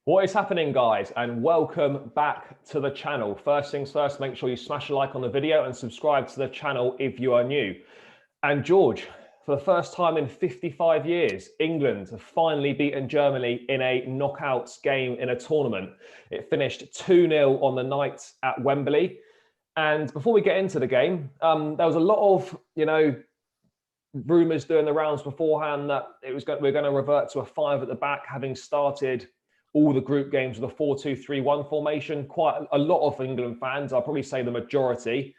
What is happening, guys, and welcome back to the channel. First things first, make sure you smash a like on the video and subscribe to the channel if you are new. And George, for the first time in 55 years, England have finally beaten Germany in a knockouts game in a tournament. It finished 2-0 on the night at Wembley. And before we get into the game, there was a lot of, rumours doing the rounds beforehand that we're going to revert to a five at the back, having started all the group games with a 4-2-3-1 formation. Quite a lot of England fans, I'll probably say the majority,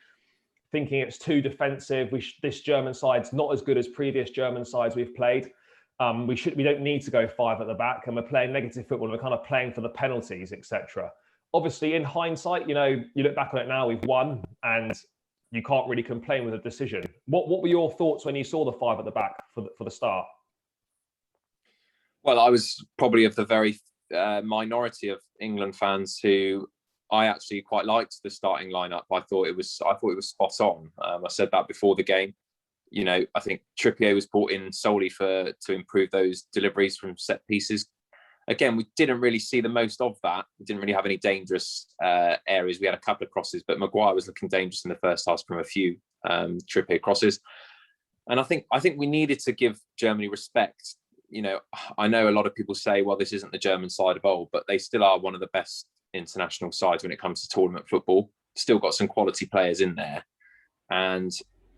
thinking it's too defensive. This German side's not as good as previous German sides we've played. We don't need to go five at the back, and we're playing negative football. We're kind of playing for the penalties, etc. Obviously, in hindsight, you look back on it now, we've won, and you can't really complain with a decision. What were your thoughts when you saw the five at the back for the start? Well, I was probably of the very minority of England fans who I actually quite liked the starting lineup. I thought it was spot on. I said that before the game. I think Trippier was brought in solely to improve those deliveries from set pieces. Again, we didn't really see the most of that. We didn't really have any dangerous areas. We had a couple of crosses, but Maguire was looking dangerous in the first half from a few Trippier crosses. And I think we needed to give Germany respect. I know a lot of people say, well, this isn't the German side of old, but they still are one of the best international sides when it comes to tournament football. Still got some quality players in there. And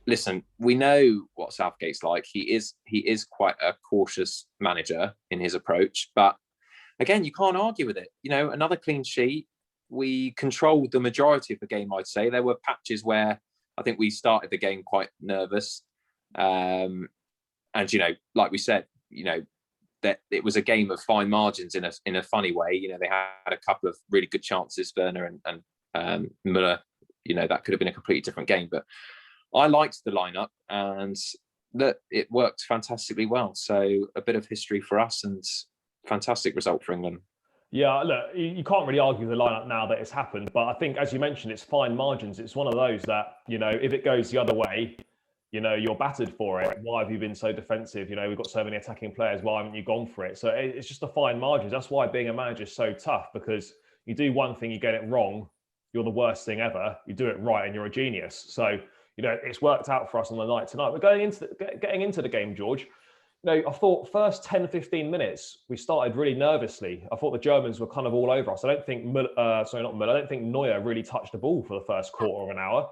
listen, we know what Southgate's like. He is quite a cautious manager in his approach, but again, you can't argue with it. Another clean sheet. We controlled the majority of the game, I'd say. There were patches where I think we started the game quite nervous. And, like we said, that it was a game of fine margins in a funny way. They had a couple of really good chances, Werner and Müller. That could have been a completely different game. But I liked the lineup, and that it worked fantastically well. So a bit of history for us and fantastic result for England. Yeah, look, you can't really argue the lineup now that it's happened. But I think, as you mentioned, it's fine margins. It's one of those that, if it goes the other way, you're battered for it. Why have you been so defensive? We've got so many attacking players. Why haven't you gone for it? So it's just a fine margins. That's why being a manager is so tough, because you do one thing, you get it wrong, you're the worst thing ever. You do it right, and you're a genius. So, it's worked out for us on the night tonight. But getting into the game, George, I thought first 10, 15 minutes, we started really nervously. I thought the Germans were kind of all over us. I don't think I don't think Neuer really touched the ball for the first quarter of an hour.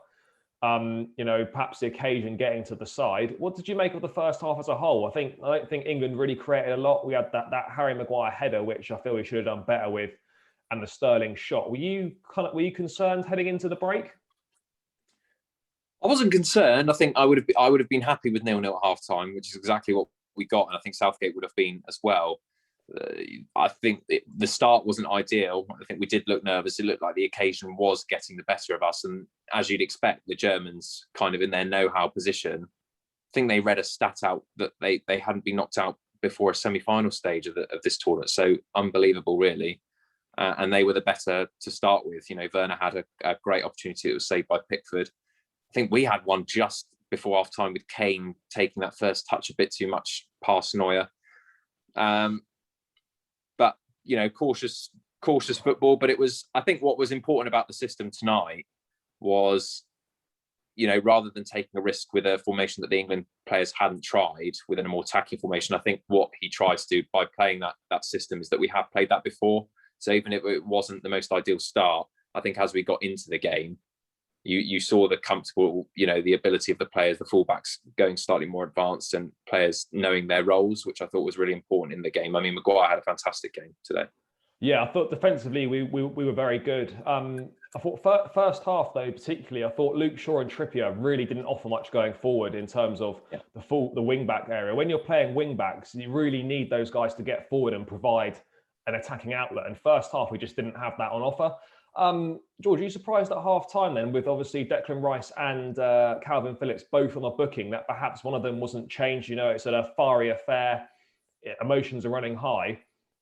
Perhaps the occasion getting to the side. What did you make of the first half as a whole? I don't think England really created a lot. We had that Harry Maguire header, which I feel we should have done better with, and the Sterling shot. Were you concerned heading into the break? I wasn't concerned. I think I would have been happy with 0-0 at half time, which is exactly what we got, and I think Southgate would have been as well. I think the start wasn't ideal. I think we did look nervous. It looked like the occasion was getting the better of us, and as you'd expect, the Germans kind of in their know-how position. I think they read a stat out that they hadn't been knocked out before a semi-final stage of this tournament. So unbelievable, really. And they were the better to start with. Werner had a great opportunity that was saved by Pickford. I think we had one just before half time with Kane taking that first touch a bit too much past Neuer. But cautious football. But I think what was important about the system tonight was, rather than taking a risk with a formation that the England players hadn't tried within a more attacking formation, I think what he tried to do by playing that system is that we have played that before. So even if it wasn't the most ideal start, I think as we got into the game, you saw the comfortable, the ability of the players, the fullbacks going slightly more advanced, and players knowing their roles, which I thought was really important in the game. I mean, Maguire had a fantastic game today. Yeah, I thought defensively we were very good. I thought first half, though, particularly, I thought Luke Shaw and Trippier really didn't offer much going forward in terms of the wing back area. When you're playing wing backs, you really need those guys to get forward and provide an attacking outlet. And first half, we just didn't have that on offer. George, are you surprised at half time then, with obviously Declan Rice and Calvin Phillips both on the booking, that perhaps one of them wasn't changed? It's a fiery affair, emotions are running high,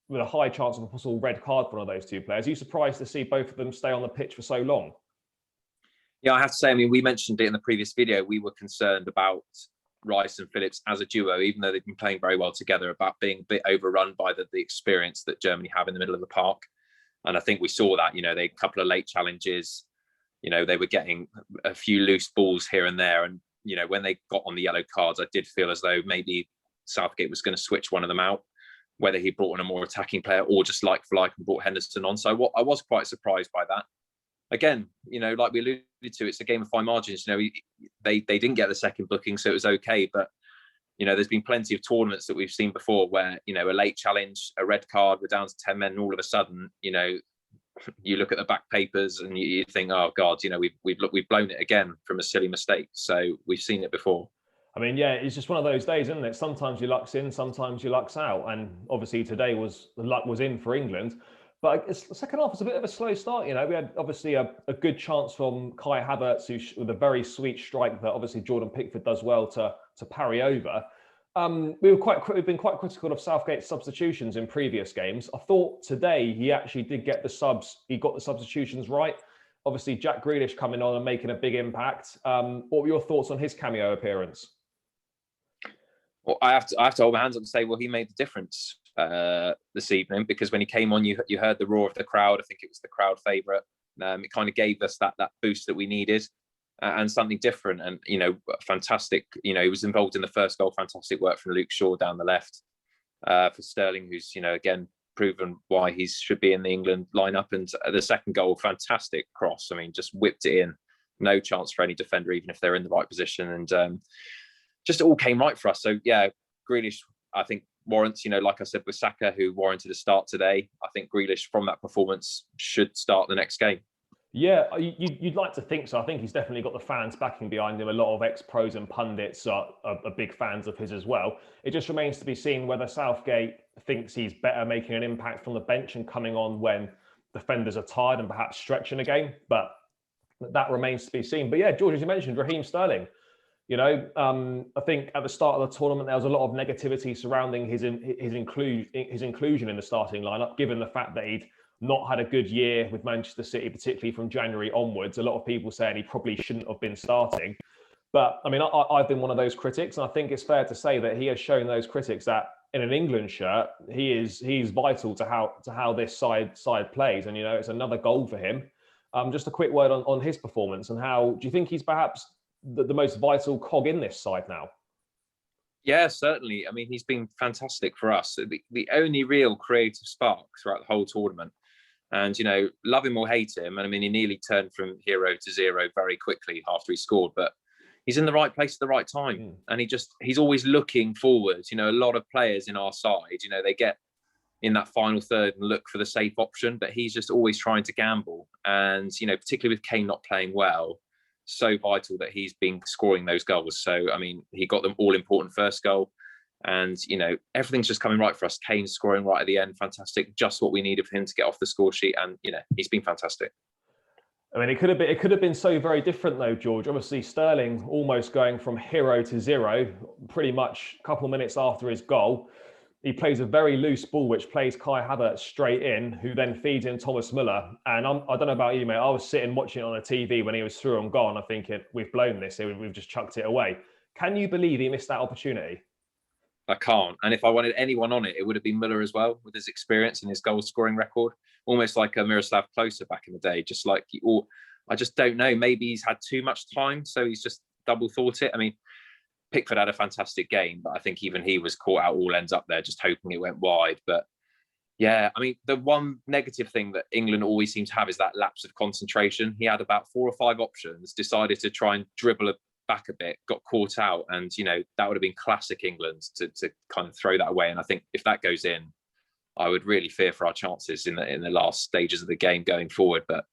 with a high chance of a possible red card for one of those two players. Are you surprised to see both of them stay on the pitch for so long? Yeah, I have to say, we mentioned it in the previous video. We were concerned about Rice and Phillips as a duo, even though they've been playing very well together, about being a bit overrun by the experience that Germany have in the middle of the park. And I think we saw that, they had a couple of late challenges, they were getting a few loose balls here and there. And, when they got on the yellow cards, I did feel as though maybe Southgate was going to switch one of them out, whether he brought in a more attacking player or just like for like and brought Henderson on. So I was quite surprised by that. Again, like we alluded to, it's a game of fine margins. They didn't get the second booking, so it was okay. But, there's been plenty of tournaments that we've seen before where, a late challenge, a red card, we're down to 10 men, and all of a sudden, you look at the back papers and you think, oh God, we've blown it again from a silly mistake. So we've seen it before. I mean, yeah, it's just one of those days, isn't it? Sometimes your luck's in, sometimes your luck's out. And obviously today the luck was in for England. But the second half was a bit of a slow start. We had obviously a good chance from Kai Havertz, with a very sweet strike that obviously Jordan Pickford does well to parry over. We've been quite critical of Southgate's substitutions in previous games. I thought today he actually did get the subs. He got the substitutions right. Obviously, Jack Grealish coming on and making a big impact. What were your thoughts on his cameo appearance? Well, I have to hold my hands up and say, well, he made the difference this evening, because when he came on, you heard the roar of the crowd. I think it was the crowd favourite. It kind of gave us that boost that we needed. And something different, and fantastic. He was involved in the first goal. Fantastic work from Luke Shaw down the left for Sterling, who's again proven why he should be in the England lineup. And the second goal, fantastic cross. I mean, just whipped it in, no chance for any defender, even if they're in the right position. And just all came right for us. So yeah, Grealish, I think warrants. Like I said with Saka, who warranted a start today. I think Grealish from that performance should start the next game. Yeah, you'd like to think so. I think he's definitely got the fans backing behind him. A lot of ex-pros and pundits are big fans of his as well. It just remains to be seen whether Southgate thinks he's better making an impact from the bench and coming on when defenders are tired and perhaps stretching a game. But that remains to be seen. But yeah, George, as you mentioned, Raheem Sterling. I think at the start of the tournament, there was a lot of negativity surrounding his inclusion in the starting lineup, given the fact that he'd not had a good year with Manchester City, particularly from January onwards. A lot of people saying he probably shouldn't have been starting. But I mean, I've been one of those critics, and I think it's fair to say that he has shown those critics that in an England shirt, he's vital to how this side plays. And it's another goal for him. Just a quick word on his performance, and how do you think he's perhaps the most vital cog in this side now? Yeah, certainly. I mean, he's been fantastic for us. The only real creative spark throughout the whole tournament. And, love him or hate him. And I mean, he nearly turned from hero to zero very quickly after he scored, but he's in the right place at the right time. And he's always looking forward. A lot of players in our side, they get in that final third and look for the safe option, but he's just always trying to gamble. And, particularly with Kane not playing well, so vital that he's been scoring those goals. So, I mean, he got them all important first goal. And, everything's just coming right for us. Kane scoring right at the end, fantastic. Just what we needed for him to get off the score sheet. And, he's been fantastic. I mean, it could have been so very different though, George. Obviously, Sterling almost going from hero to zero, pretty much a couple of minutes after his goal. He plays a very loose ball, which plays Kai Havertz straight in, who then feeds in Thomas Müller. And I don't know about you, mate. I was sitting watching it on a TV when he was through and gone. I'm thinking, we've blown this. We've just chucked it away. Can you believe he missed that opportunity? I can't. And if I wanted anyone on it, it would have been Müller as well, with his experience and his goal scoring record. Almost like a Miroslav Klose back in the day. Just like, I just don't know. Maybe he's had too much time, so he's just double thought it. I mean, Pickford had a fantastic game, but I think even he was caught out all ends up there, just hoping it went wide. But yeah, I mean, the one negative thing that England always seems to have is that lapse of concentration. He had about 4 or 5 options, decided to try and dribble back a bit, got caught out, and that would have been classic England to kind of throw that away. And I think if that goes in, I would really fear for our chances in the last stages of the game going forward. But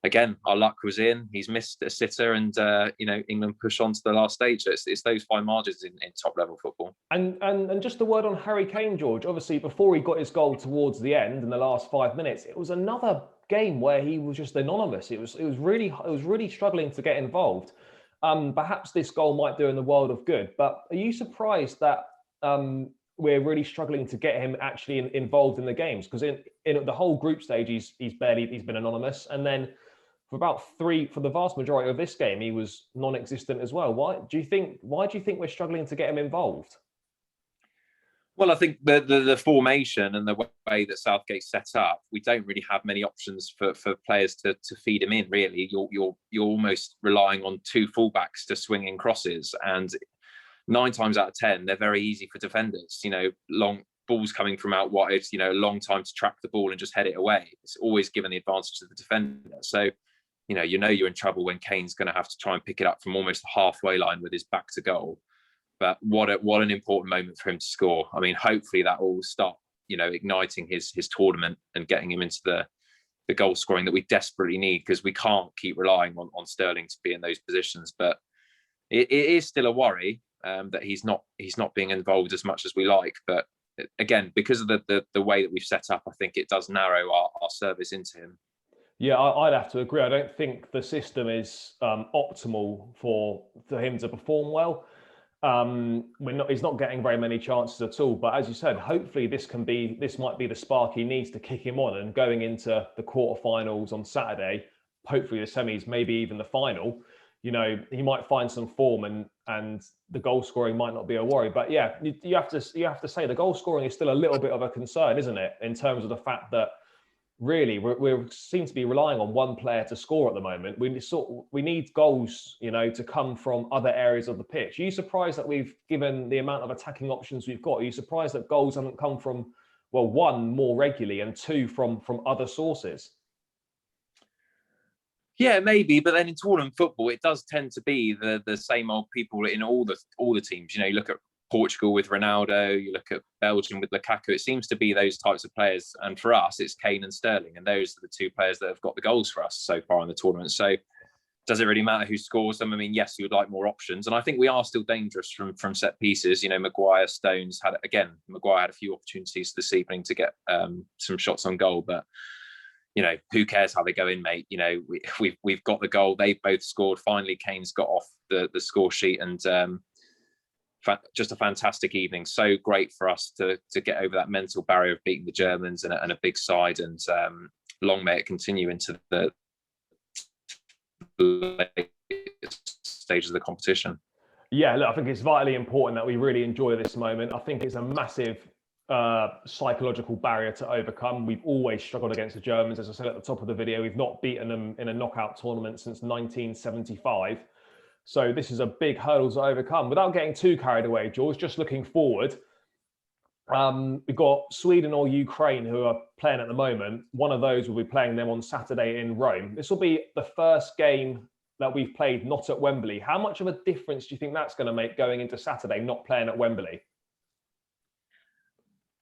again, our luck was in. He's missed a sitter, and England push on to the last stage. So it's those fine margins in top level football. And just a word on Harry Kane, George. Obviously, before he got his goal towards the end in the last 5 minutes, it was another game where he was just anonymous. It was really struggling to get involved. Perhaps this goal might do in the world of good. But are you surprised that we're really struggling to get him actually involved in the games? Because in the whole group stage, he's been anonymous, and then for the vast majority of this game, he was non-existent as well. Why do you think we're struggling to get him involved? Well, I think the formation and the way that Southgate's set up, we don't really have many options for players to feed him in. Really, you're almost relying on two fullbacks to swing in crosses, and 9 times out of 10, they're very easy for defenders. Long balls coming from out wide, a long time to track the ball and just head it away. It's always given the advantage to the defender. So, you're in trouble when Kane's going to have to try and pick it up from almost the halfway line with his back to goal. But what an important moment for him to score. I mean, hopefully that will start, igniting his tournament and getting him into the goal scoring that we desperately need, because we can't keep relying on Sterling to be in those positions. But it is still a worry that he's not being involved as much as we like. But again, because of the way that we've set up, I think it does narrow our service into him. Yeah, I'd have to agree. I don't think the system is optimal for him to perform well. He's not getting very many chances at all. But as you said, hopefully this might be the spark he needs to kick him on. And going into the quarterfinals on Saturday, hopefully the semis, maybe even the final, he might find some form and the goal scoring might not be a worry. But yeah, you have to say the goal scoring is still a little bit of a concern, isn't it? In terms of the fact that really we seem to be relying on one player to score at the moment. We need goals, to come from other areas of the pitch. Are you surprised that we've given the amount of attacking options we've got? Are you surprised that goals haven't come from, well, one, more regularly, and two, from other sources? Yeah, maybe, but then in tournament football, it does tend to be the same old people in all the teams. You look at Portugal with Ronaldo, you look at Belgium with Lukaku. It seems to be those types of players, and for us, it's Kane and Sterling, and those are the two players that have got the goals for us so far in the tournament. So, does it really matter who scores them? I mean, yes, you would like more options, and I think we are still dangerous from set pieces. Maguire, Stones Maguire had a few opportunities this evening to get some shots on goal, but who cares how they go in, mate? We've got the goal. They've both scored. Finally, Kane's got off the score sheet, and just a fantastic evening. So great for us to get over that mental barrier of beating the Germans and a big side, and long may it continue into the late stages of the competition. Yeah, look, I think it's vitally important that we really enjoy this moment. I think it's a massive psychological barrier to overcome. We've always struggled against the Germans. As I said at the top of the video, we've not beaten them in a knockout tournament since 1975. So this is a big hurdle to overcome. Without getting too carried away, George, just looking forward, we've got Sweden or Ukraine who are playing at the moment. One of those will be playing them on Saturday in Rome. This will be the first game that we've played not at Wembley. How much of a difference do you think that's going to make going into Saturday, not playing at Wembley?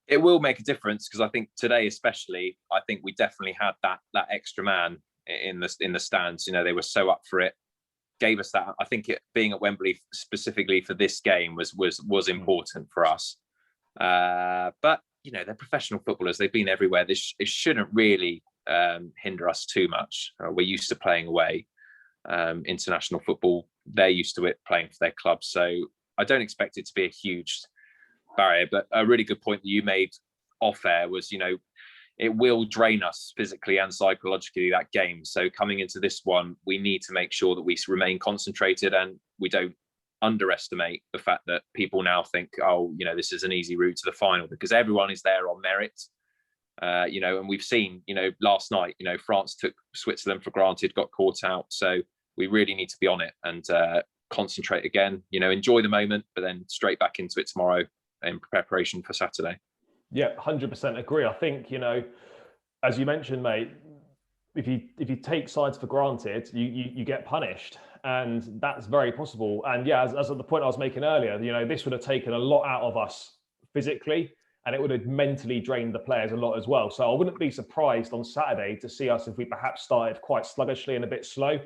It will make a difference, because I think today, especially, I think we definitely had that extra man in the stands. They were so up for it. Gave us that. I think being at Wembley specifically for this game was important for us. But they're professional footballers. They've been everywhere. It shouldn't really hinder us too much. We're used to playing away. International football, they're used to it, playing for their club. So I don't expect it to be a huge barrier. But a really good point that you made off air was, it will drain us physically and psychologically, that game. So coming into this one, we need to make sure that we remain concentrated and we don't underestimate the fact that people now think, this is an easy route to the final, because everyone is there on merit. And we've seen, last night, France took Switzerland for granted, got caught out. So we really need to be on it and concentrate again, enjoy the moment, but then straight back into it tomorrow in preparation for Saturday. Yeah, 100% agree. I think, as you mentioned, mate, if you take sides for granted, you get punished, and that's very possible. And yeah, as at the point I was making earlier, this would have taken a lot out of us physically, and it would have mentally drained the players a lot as well. So I wouldn't be surprised on Saturday to see us if we perhaps started quite sluggishly and a bit slow,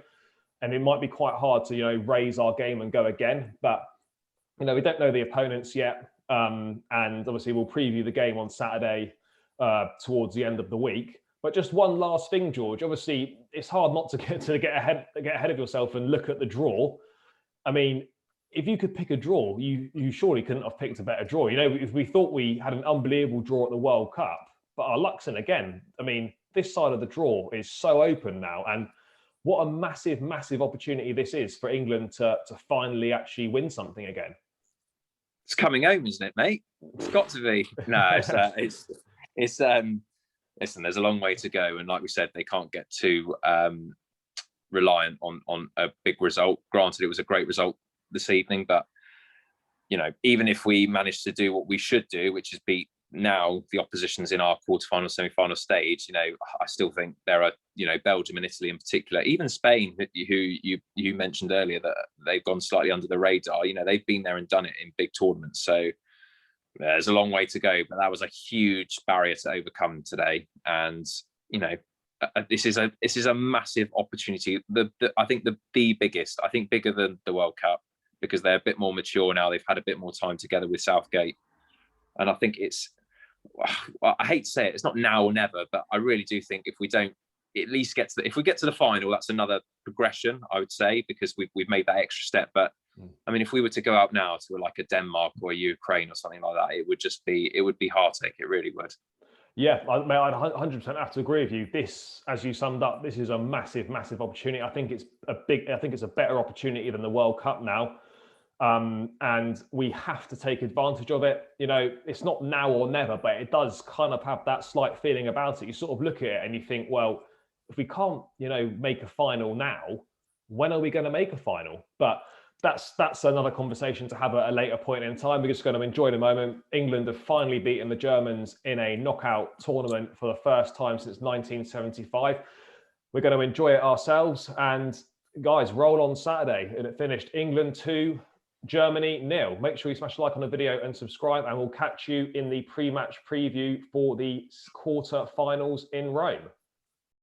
and it might be quite hard to raise our game and go again. But we don't know the opponents yet. And obviously we'll preview the game on Saturday towards the end of the week. But just one last thing, George. Obviously, it's hard not to get ahead of yourself and look at the draw. I mean, if you could pick a draw, you surely couldn't have picked a better draw. If we thought we had an unbelievable draw at the World Cup, but our luck's in again. I mean, this side of the draw is so open now, and what a massive, massive opportunity this is for England to finally actually win something again. It's coming home, isn't it, mate? It's got to be. No, listen, there's a long way to go, and like we said, they can't get too reliant on a big result. Granted, it was a great result this evening, but you know, even if we manage to do what we should do, which is beat now the oppositions in our quarterfinal, semi-final stage, you know, I still think there are, you know, Belgium and Italy in particular, even Spain, who you mentioned earlier, that they've gone slightly under the radar. You know, they've been there and done it in big tournaments. So there's a long way to go, but that was a huge barrier to overcome today. And you know, this is a massive opportunity. I think the biggest, I think bigger than the World Cup, because they're a bit more mature now. They've had a bit more time together with Southgate, and I think it's. Well, I hate to say it, it's not now or never, but I really do think if we don't at least if we get to the final, that's another progression, I would say, because we've made that extra step. But I mean, if we were to go out now to like a Denmark or a Ukraine or something like that, it would be heartache. It really would. Yeah, I'd 100% have to agree with you. This, as you summed up, this is a massive, massive opportunity. I think it's a better opportunity than the World Cup now. And we have to take advantage of it. You know, it's not now or never, but it does kind of have that slight feeling about it. You sort of look at it and you think, well, if we can't, you know, make a final now, when are we going to make a final? But that's another conversation to have at a later point in time. We're just going to enjoy the moment. England have finally beaten the Germans in a knockout tournament for the first time since 1975. We're going to enjoy it ourselves. And guys, roll on Saturday. And it finished England 2, Germany 0. Make sure you smash a like on the video and subscribe, and we'll catch you in the pre-match preview for the quarter finals in Rome.